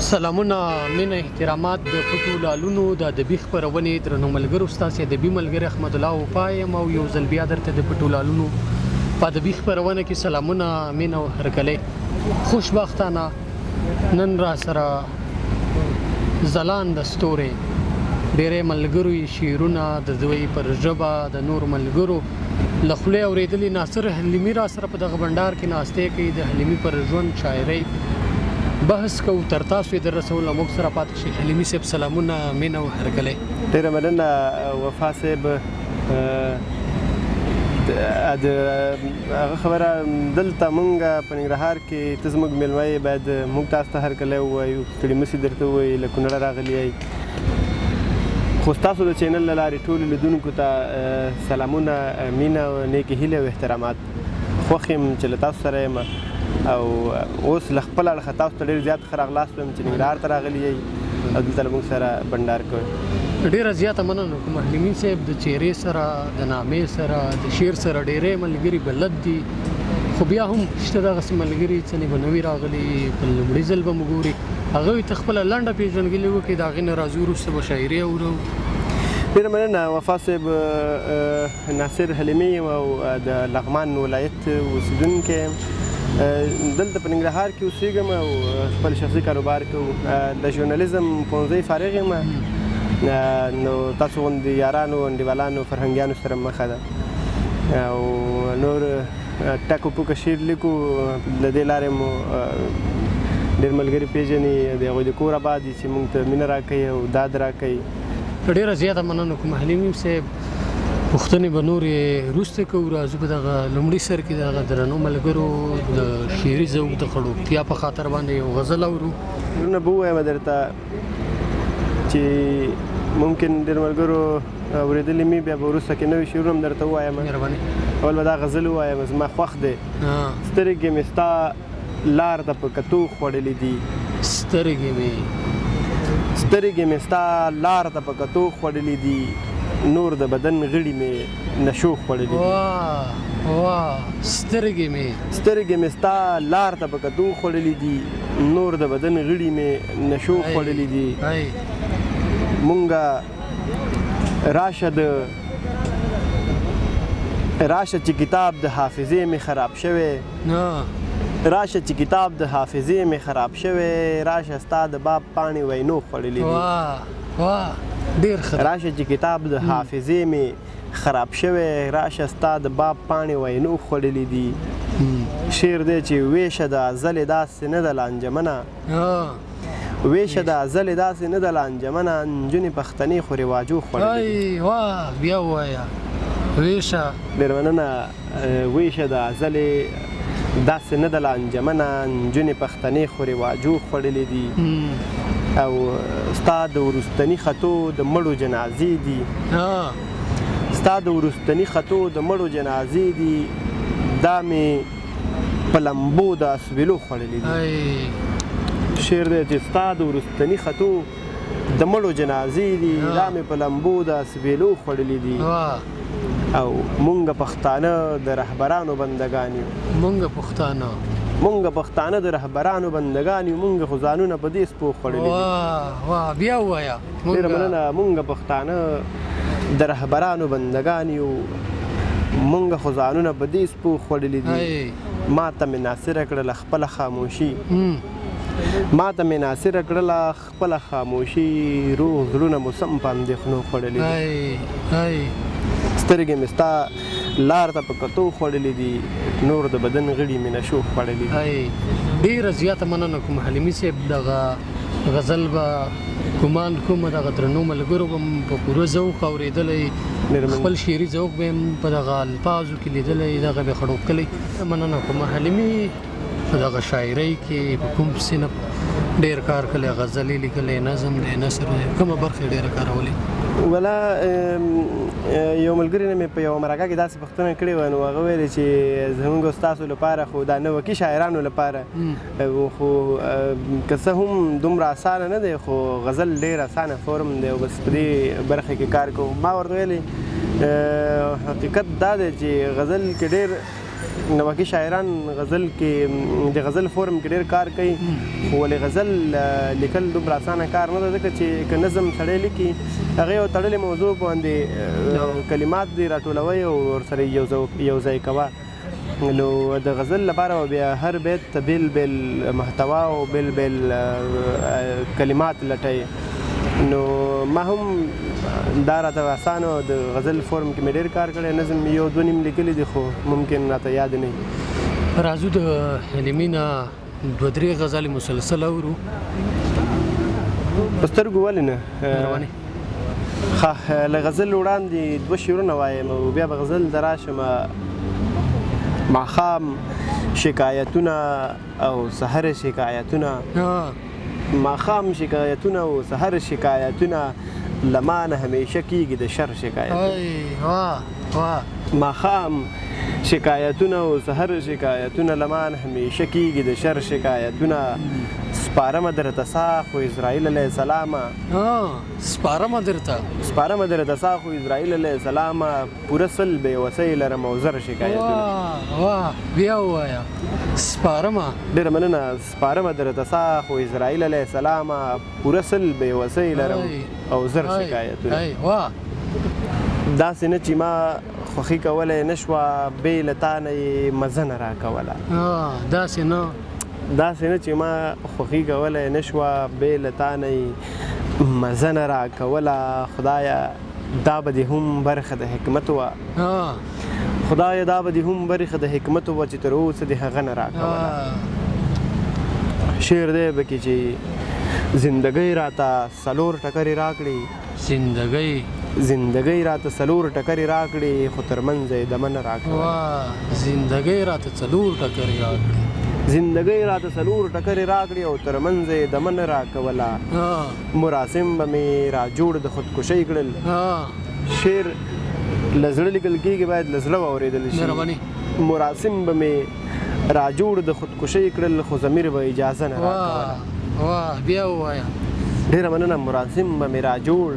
سلامونه مینه احترامات د پټو لالونو د ادبي خپرونې درنو ملګرو ستاسو ادبي ملګری احمد الله وفایم او یو ځل بیا درته د پټو لالونو په ادبي خپرونه کې سلامونه مینه او هرکلی خوشبختانه نن را سره ځلانده ستوري ډېری ملګرو یې شعرونه د دوی پر ژبه د نور ملګرو له خولې اورېدلي ناصر حلیمي را سره په دغه بنډار کې ناستې کوي د حلیمي پر ژوند شاعرۍ بحث کوو تر تاسو یې در رسول موږ سره پاتې شي. حلیمي صاحب سلامونه مینه او هرکلی. ډېره مننه وفا صاحب. د هغه خبره دلته مونږ په ننګرهار کې ته زموږ میلمه یې باید موږ تاسو ته هرکلی ووایو ستړي مه سي درته ووایي له کونړه راغلي یئ خو ستاسو د چینل له لارې ټولو لیدونکو ته سلامونه مینه نیکې هیلې او احترامات. خوښ یم چې له تاسو سره یم او اوس له خپل اړخه تاسو ته ډېر زیات ښه راغلاست وایم چې ننګرهار ته راغلي یئ او دلته له موږ سره بنډار کوئ. ډېره زیاته مننه کوم حلیمي صاحب د چهرې سره د نامې سره د شعر سره ډېری ملګري بلد دي خو بیا هم شته دغسې ملګري څنې به نوي راغلي په لومړي ځل به مو ګوري هغوی ته خپله لنډه پېژندګلې وکړي د هغې نه راځو وروسته به شاعري اورو. ډېره مننه وفا صاحب. ناصر حلیمي یم او د لغمان ولایت اوسېدونکی یم. دلته په ننګرهار کې اوسېږم او خپل شخصي کاروبار کوو. د ژورنالیزم پوهنځۍ فارغ یم نو تاسو غوندې یارانو انډیوالانو فرهنګیانو سره مخه ده او نور ټکو پوکه شعر لیکو له دې لارې مو ډېر ملګري پېژني د هغوی د کور آباد دي چې موږ ته مینه راکوي او داد راکوي. ډېره زیاته مننه کوم حلیمي صاحب. پوښتنې به نورې وروسته کوو راځو په دغه لومړي سر کې د هغه درنو ملګرو د شعري ذوق د خړوبتیا په خاطر باندې یو غزل اورو. شعرونه به ووایم درته چې ممکن ډېر ملګرو اورېدلي مې بیا به وروسته کې نوي شعرونه هم درته ووایم. مهرباني. اول به دا غزل ووایم زما خوښ دی. سترګې مې ستا لار ته په کتو خوړلې دي. سترګې مې ستا لار ته په کتو خوړلې دي نور د بدن غړي مې نشو خوړلې دي. سترګې مې ستا لار ته په کتو خوړلې دي نور د بدن غړي مې نشو خوړلې دي. مونږه راشه چې کتاب د حافظې مې خراب شوی راشه ستا د باب پاڼې وینو خوړلې دي. ډېر ښه. راشه چې کتاب د حافظې مې خراب شوی راشه ستا د باب پاڼې وینو خوړلې دي. شعر دی چې ویشه د ازلې داسې نه ده لانجمنه نجونې پښتنې خو رواجو خوړلې دي. بیا ووایه ویشه. ډېر مننه. ویشه د ازلې داسې نه ده لانجمنه نجونې پښتنې خو رواجو خوړلې دي او ستا د وروستني خطو د مړو جنازې دي دا مې په لمبو د اسویلو خوړلې دي. شعر دی چې ستا د وروستني خطو د مړو جنازې دي دا مې په لمبو د اسویلو خوړلې دي او مونږ پښتانه د رهبرانو بندګان یو. مونږ پښتانه د رهبرانو بندګان یو مونږ خو ځانونه په دې سپو خوړلي دي. بیا ووایه. ډېره مننه. مونږ پښتانه د رهبرانو بندګان یو مونږ خو ځانونه په دې سپو خوړلي دي. ما ته مې ناصره کړله خپله خاموشي روح زړونه مو سم په اندېښنو خوړلي دي. سترګې مې ستا لار ته په کتو خوړلې دي نور د بدن غړي مې نشو خوړلې دي. ډېره زیاته مننه کوم حلیمي صاحب. دغه غزل به ګمان کوم دغه درنو ملګرو به په پوره ذوق اورېدلی خپل شعري ذوق به یې په دغه الفاظو کې لیدلی دغه به یې خړوب کلی. مننه کوم حلیمي. په دغه شاعرۍ کې په کوم صنف ډېر کار کړی؟ غزلې لیکلی، نظم دی، نثر دی، کومه برخه یې ډېره کارولې؟ ولا یو ملګري نه مې په یوه مرکه کې داسې پوښتنه کړې وه نو هغه ویلې چې زموږ ستاسو لپاره خو دا نوکي شاعرانو لپاره خو که څه هم دومره اسانه نه دی خو غزل ډېر اسانه فورم دی او بس په دې برخه کې کار کوو. ما ورته ویلې حقیقت دا دی چې غزل کې ډېر نوکي شاعران غزل کې د غزل فورم کې ډېر کار کوي خو ولې غزل لیکل دومره اسانه کار نه ده ځکه چې که نظم سړی لیکي هغې یو تړلې موضوع باندې کلمات دې راټولوئ او ورسره یو ځای کوه نو د غزل لپاره بیا هر بیت ته بیل بیل محتوا او بیل بیل کلمات لټئ نو ما هم دا راته اسانه د غزل فورم کې مې ډېر کار کړی نظم یو دوه نیم لیکلی دي خو ممکن راته یاد نه وي راځو د حلیمي نه دوه درې غزلې مسلسل اورو په سترګو ولې نه ښه له غزل وړاندې دوه شعرونه وایم او بیا به غزل ته راشم ماښام شکایتونه او سحر شکایتونه ماښام شکایتونه او سحر شکایتونه لمانه همیشه کیږي د شر شکایتونه ماښام شکایتونه او سحر شکایتونه لمانه همیشه کیږي د شر شکایتونه سپارمه درته سا خو اسرائیل علیه السلامه سپارمه درته سا خو اسرائیل علیه السلامه پوره سل بې وسۍ لرم او زر شکایتونه بیا ووایه سپارمه ډېره مننه سپارمه درته سا خو اسرائیل علیه السلامه پوره سل بې وسۍ لرم او زر شکایتونه داسې نه چې ما خوښي کولی نه شوه بې له تا نه یې مزه نه راکوله داسې نه چې ما خوښي کولی نه شوه بې له تا نه یې مزه نه راکوله خدایه دا به دې هم برخه د حکمت وه خدایه دا به دې هم برخه د حکمت وه چې تر اوسه دې هغه نه راکوله شعر دی پکې چې زندګۍ راته څلور ټکرې راکړي زندګۍ راته څلور ټکرې راکړي خو تر منځه یې دمه نه راکوله زندګۍ راته څلور ټکرې راکړي او تر منځه یې دمه نه راکوله مراسم به مې راجوړ د خودکشۍ کړل شعر له زړه لیکل کېږي باید له زړه واورېدل شي مراسم به مې راجوړ د خودکشۍ کړل خو ضمیر به اجازه نه راکوله بیا ووایه ډېره مننه مراسم به مې راجوړ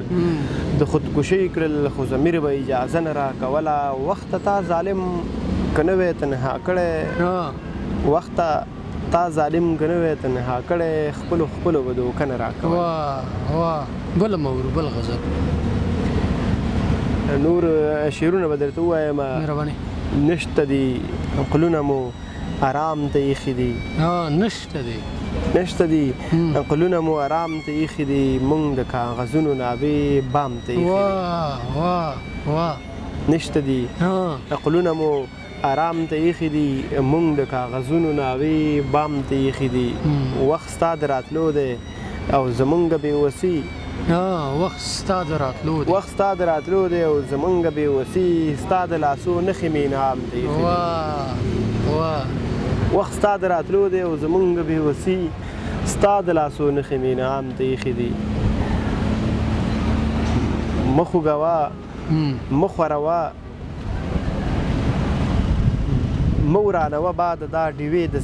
د خودکشۍ کړل خو ضمیر به اجازه نه راکوله وخته تا ظالم که نه وی تنها کړی وخته تا ظالم که نه وی تنها کړی خپلو به دوکه نه راکوله بله مورو بل غزل نور شعرونه به درته ووایم نشته دي عقلونه مو آرام ته ایښي دي نشته دي عقلونه مو آرام ته ایښي دي موږ د کاغذونو نابې بام ته ایښي دي نشته دي عقلونه مو آرام ته ایښي دي موږ د کاغذونو نابې بام ته ایښي دي وخت ستا د راتلو دی او زمونږ بېوسي وخت ستا د راتلو دی او زمونږ بېوسي ستا د لاسو نښې مې انعام ته ایښي دي وخت ستا د راتلو دی او زمونږ بېوسي ستا د لاسو نښې مې انعام ته ایښي دي مه خوږوه مه خوروه مه ورانوه بعد دا ډیوې د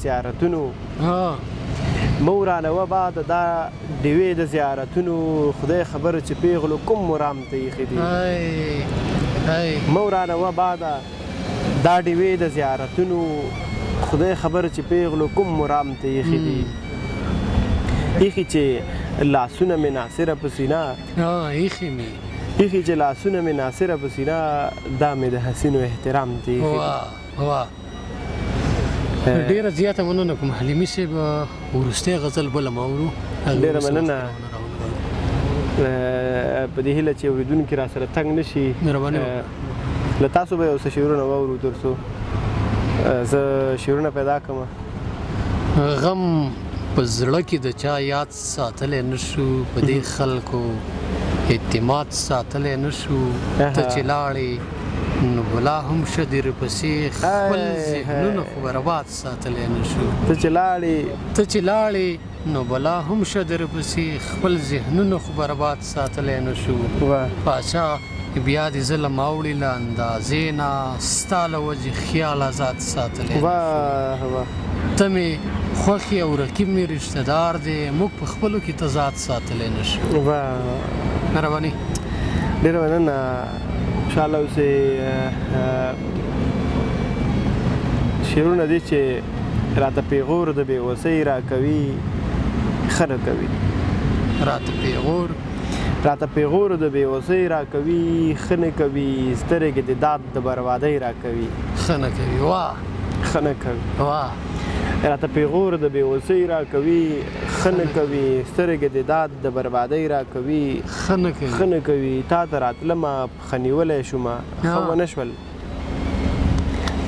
زیارتونو خدای خبر چې پیغلو کوم مرام ته ایښي دي مه ورانوه بعد دا ډیوې د زیارتونو خدای خبر چې پیغلو کوم مرام ته ایښي دي ایښي چې لاسونه مې ناصره په سینه ایښي چې لاسونه مې ناصره په سینه دا مې د حسینو احترام ته ایښي دي ډیره زیاته مننه کوم حلیمي صاحب وروستی غزل بله ما اورو ډیره مننه په دې هیله چې اورېدونکي را سره تنګ نه شي له تاسو به یو څه شعرونه واورو تر څو زه شعرونه پیدا کړم غم په زړه کې د چا یاد ساتلی نه شو په دې خلکو اعتماد ساتلی نه شو ته چې لاړې نو بلا هم شه در پسې خپل ذهنونه خو برباد ساتلی نه شو ته چې لاړې نو بلا هم شه در پسې خپل ذهنونه خو برباد ساتلی نه شو پاچا بیا دې ظلم اوړي له اندازې نه ستا له وجې خیال آزاد ساتلی ته مې خوښ او رقیب مې رشته دار دی موږ په خپلو کې تضاد ساتلی نه شو مهرباني ډېره مننه انشاءالله اوس شعرونه دي چې راته پیغور د بېوسۍ راکوي ښه نه کوي راته پیغور د بېوسۍ راکوي ښه نه کوي سترګې د داد د بربادۍ راکوي ښه نه کوي ښه نه کوي راته پیغور د بېوسۍ راکوي ښه نه کوي سترګې د داد د بربادۍ راکوي ښه نه کوي تا ته راتلمه پښه نیولی شومه ښه ونه شول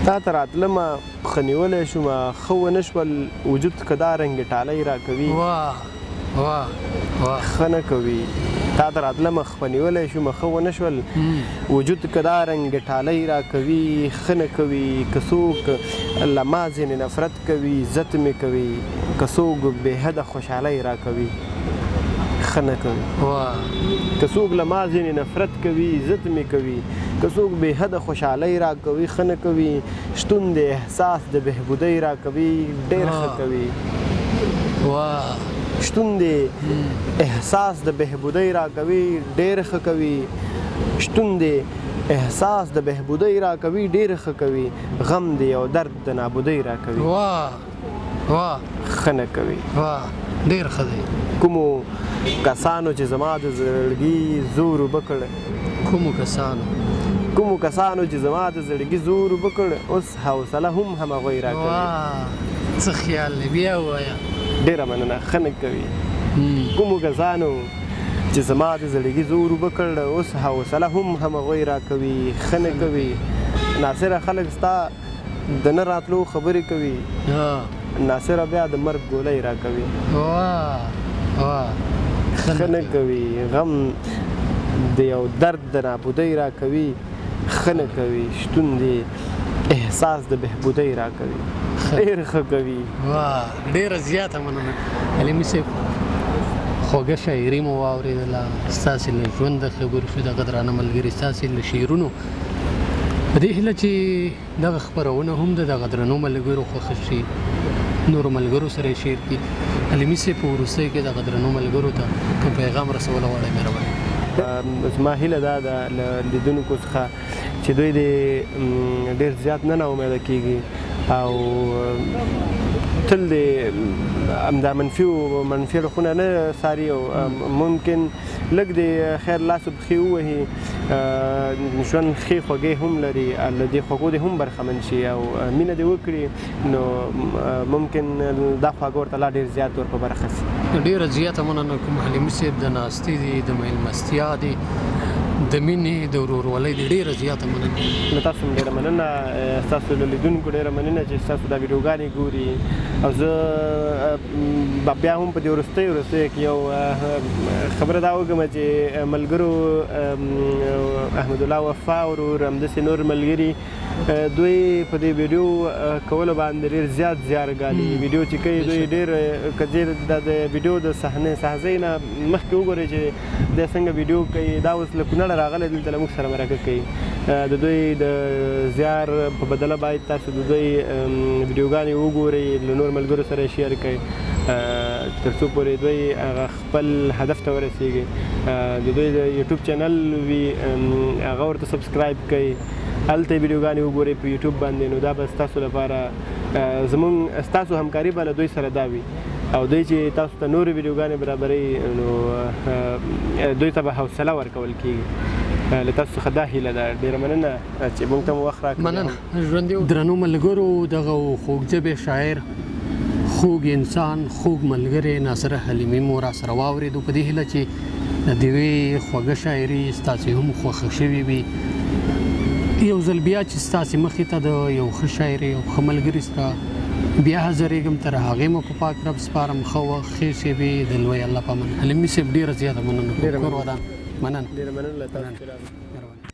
تا ته راتلمه پښه نیولی شومه ښه ونه شول وجود که دا رنګ ټالۍ راکوي ښه نه کوي تا ته راتلمه پښه نیولی شومه ښه ونه شول وجود که دا رنګ ټالۍ راکوي ښه نه کوي که څوک له ما ځینې نفرت کوي عزت مې کوي که څوک بېحده خوشحالۍ راکوي ښه نه کوي که څوک له ما ځینې نفرت کوي عزت مې کوي که څوک بېحده خوشحالۍ راکوي ښه نه کوي شتون د احساس د بهبودۍ راکوي ډېر ښه کوي شتون د احساس د بهبودۍ راکوي ډېر ښه کوي شتون د احساس د بهبودۍ راکوي ډېر ښه کوي غم د یو درد د نابودۍ راکوي ښه نه کوي ډېر ښه دی کومو کسانو چې زما د زړګي زور اوبه کړ کومو کسانو چې زما د زړګي زور اوبه کړ اوس حوصله هم همغوی راکوي څه خیال دی بیا ووایه ډېره مننه ښه نه کوي کومو کسانو چې زما د زړګي زور اوبه کړ اوس حوصله هم همغوی راکوي ښه نه کوي ناصره خلک ستا د نه راتلو خبرې کوي ناصره بیا د مرګ ګولۍ راکوي ښه نه کوي غم د یو درد د نابودۍ راکوي ښه نه کوي شتون د احساس د بهبودۍ راکوي ډېر ښه کوي ډېره زیاته مننه حلیمي صاحب خوږه شاعري مو واورېدله ستاسې له ژونده خبرې شو دغه درانه ملګري ستاسې له شعرونو په دې هیله چې دغه خپرونه هم د دغه درنو ملګرو خوښه شي نورو ملګرو سره یې شیر کړي حلیمي صاحب په وروستۍ کې دغه درنو ملګرو ته کوم پیغام رسولی غواړئ مهرباني زما هیله دا ده له لیدونکو څخه چې دوی دې ډېر زیات نه ناامیده کېږي او تل دې همدا منفي اړخونه نه څاري او ممکن لږ د خیر لاس و پښې ووهي ژوند ښې خوږې هم لري له دې خوږو دې هم برخمن شي او مینه دې وکړي نو ممکن دا خواږه ورته لا ډېر زیات ور په برخه شي ډېره زیاته مننه کوم حلیمي صاحب د ناستې دي د میلمستیا دي د مینې د ورورولۍ دي ډېره زیاته مننه له تاسو هم ډېره مننه ستاسو له لیدونکو ډېره مننه چې ستاسو دا ویډیوګانې ګوري او زه بیا هم په دې وروستیو کې یو خبره دا وکړم چې ملګرو احمد الله وفا ورور همداسې نور ملګري دوی په دې ویډیو کولو باندې ډېر زیات زیارګالي ویډیو چې کوي دوی ډېر که د ویډیو د صحنې نه مخکې وګورئ چې دی څنګه ویډیو کوي دا اوس له کونړه راغلی دلته له موږ سره مرکه کوي د دوی د زیار په بدله باید تاسو د دوی ویډیوګانې وګورئ له نور ملګرو سره یې شیر کړئ تر څو پورې دوی هغه خپل هدف ته ورسېږي د دوی د یوټیوب چینل وي هغه ورته سبسکرایب کړئ هلته یې ویډیوګانې وګورئ په یوټیوب باندې نو دا به ستاسو لپاره زموږ ستاسو همکاري به له دوی سره دا وي او دوی چې تاسو ته نورې ویډیوګانې برابروي نو دوی ته به حوصله ورکول کېږي له تاسو څخه دا هیله ده ډېره مننه چې موږ ته مو وخت راکړئ مننه ژوندي درنو ملګرو دغه خوږژبې شاعر خوږ انسان خوږ ملګری ناصره حلیمي مو راسره واورېدو په دې هیله چې د دې خوږه شاعري ستاسې هم خوښه شوې وي یو ځل بیا چې ستاسې مخې ته د یو ښه شاعر یو ښه ملګري سره بیا حاضرېږم تر هغې مو په پاک رب سپارم ښه وخت ښې شېبې د لوی الله په امان حلیمي صاحب ډېره زیاته مننه کور ودان مننه ډېره مننه له تاسو